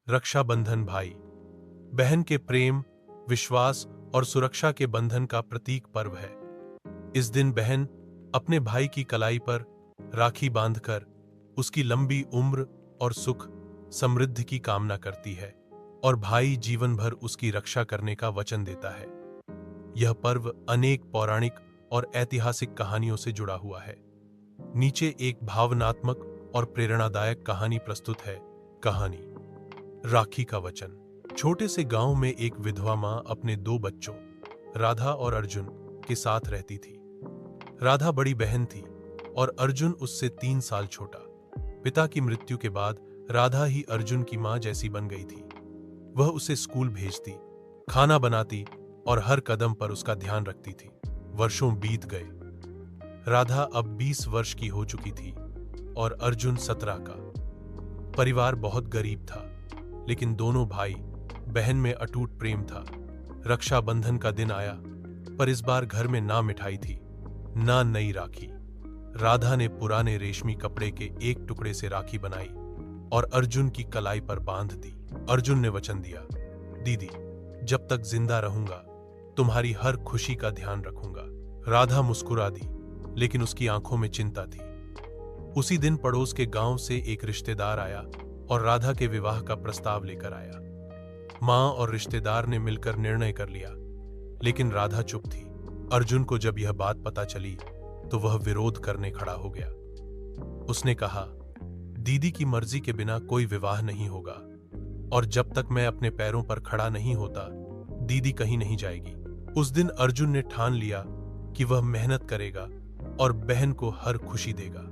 रक्षाबंधन भाई बहन के प्रेम, विश्वास और सुरक्षा के बंधन का प्रतीक पर्व है। इस दिन बहन अपने भाई की कलाई पर राखी बांधकर उसकी लंबी उम्र और सुख समृद्धि की कामना करती है और भाई जीवन भर उसकी रक्षा करने का वचन देता है। यह पर्व अनेक पौराणिक और ऐतिहासिक कहानियों से जुड़ा हुआ है। नीचे एक भावनात्मक और प्रेरणादायक कहानी प्रस्तुत है। कहानी राखी का वचन। छोटे से गांव में एक विधवा मां अपने 2 बच्चों राधा और अर्जुन के साथ रहती थी। राधा बड़ी बहन थी और अर्जुन उससे 3 साल छोटा। पिता की मृत्यु के बाद राधा ही अर्जुन की मां जैसी बन गई थी। वह उसे स्कूल भेजती, खाना बनाती और हर कदम पर उसका ध्यान रखती थी। वर्षों बीत गए। राधा अब 20 वर्ष की हो चुकी थी और अर्जुन 17 का। परिवार बहुत गरीब था, लेकिन दोनों भाई बहन में अटूट प्रेम था। रक्षाबंधन का दिन आया, पर इस बार घर में ना मिठाई थी, ना नई राखी। राधा ने पुराने रेशमी कपड़े के एक टुकड़े से राखी बनाई और अर्जुन की कलाई पर बांध दी। अर्जुन ने वचन दिया, दीदी, जब तक जिंदा रहूंगा तुम्हारी हर खुशी का ध्यान रखूंगा। राधा मुस्कुरा दी, लेकिन उसकी आंखों में चिंता थी। उसी दिन पड़ोस के गांव से एक रिश्तेदार आया और राधा के विवाह का प्रस्ताव लेकर आया। मां और रिश्तेदार ने मिलकर निर्णय कर लिया, लेकिन राधा चुप थी। अर्जुन को जब यह बात पता चली तो वह विरोध करने खड़ा हो गया। उसने कहा, दीदी की मर्जी के बिना कोई विवाह नहीं होगा और जब तक मैं अपने पैरों पर खड़ा नहीं होता, दीदी कहीं नहीं जाएगी। उस दिन अर्जुन ने ठान लिया कि वह मेहनत करेगा और बहन को हर खुशी देगा।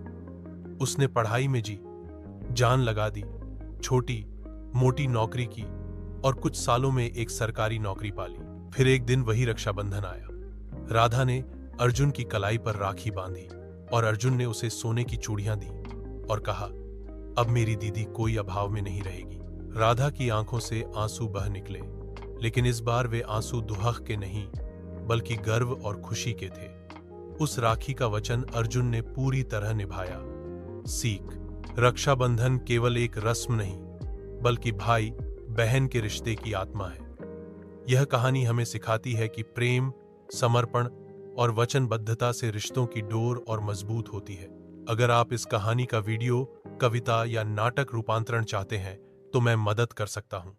उसने पढ़ाई में जी जान लगा दी, छोटी मोटी नौकरी की और कुछ सालों में एक सरकारी नौकरी पाली। फिर एक दिन वही रक्षाबंधन आया। राधा ने अर्जुन की कलाई पर राखी बांधी और अर्जुन ने उसे सोने की चूड़ियां दी और कहा, अब मेरी दीदी कोई अभाव में नहीं रहेगी। राधा की आंखों से आंसू बह निकले, लेकिन इस बार वे आंसू दुहक के नहीं, बल्कि गर्व और खुशी के थे। उस राखी का वचन अर्जुन ने पूरी तरह निभाया। सीख: रक्षाबंधन केवल एक रस्म नहीं, बल्कि भाई बहन के रिश्ते की आत्मा है। यह कहानी हमें सिखाती है कि प्रेम, समर्पण और वचनबद्धता से रिश्तों की डोर और मजबूत होती है। अगर आप इस कहानी का वीडियो, कविता या नाटक रूपांतरण चाहते हैं तो मैं मदद कर सकता हूं।